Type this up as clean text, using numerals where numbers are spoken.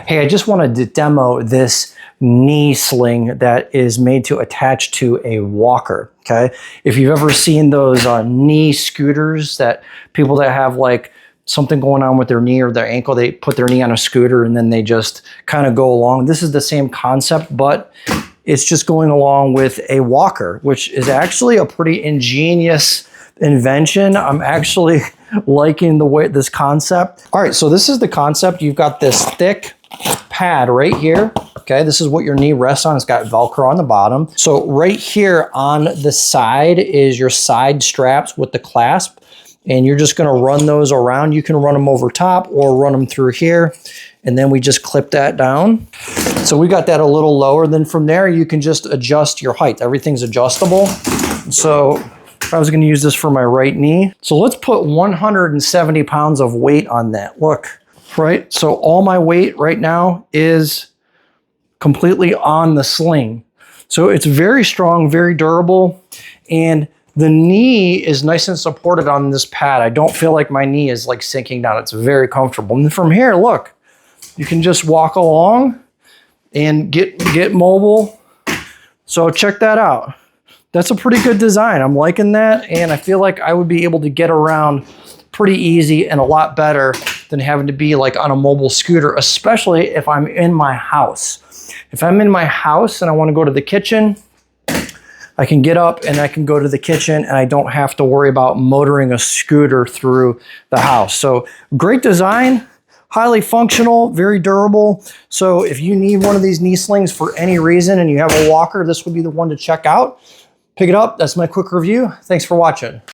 Hey, I just wanted to demo this knee sling that is made to attach to a walker, okay? If you've ever seen those knee scooters that people that have like something going on with their knee or their ankle, they put their knee on a scooter and then they just kind of go along. This is the same concept, but it's just going along with a walker, which is actually a pretty ingenious invention. I'm actually liking the way this concept. All right, so this is the concept. You've got this thick pad right here. Okay, this is what your knee rests on. It's got Velcro on the bottom. So right here on the side is your side straps with the clasp, and you're just gonna run those around. You can run them over top or run them through here, and then we just clip that down. So we got that a little lower. Then from there, you can just adjust your height. Everything's adjustable. So if I was gonna use this for my right knee, so let's put 170 pounds of weight on that. Look, right? So all my weight right now is completely on the sling. So it's very strong, very durable, and the knee is nice and supported on this pad. I don't feel like my knee is like sinking down. It's very comfortable. And from here, look, you can just walk along and get mobile. So check that out. That's a pretty good design. I'm liking that, and I feel like I would be able to get around pretty easy and a lot better than having to be like on a mobile scooter, especially if I'm in my house. If I'm in my house and I want to go to the kitchen, I can get up and I can go to the kitchen and I don't have to worry about motoring a scooter through the house. So great design, highly functional, very durable. So if you need one of these knee slings for any reason and you have a walker, this would be the one to check out. Pick it up. That's my quick review. Thanks for watching.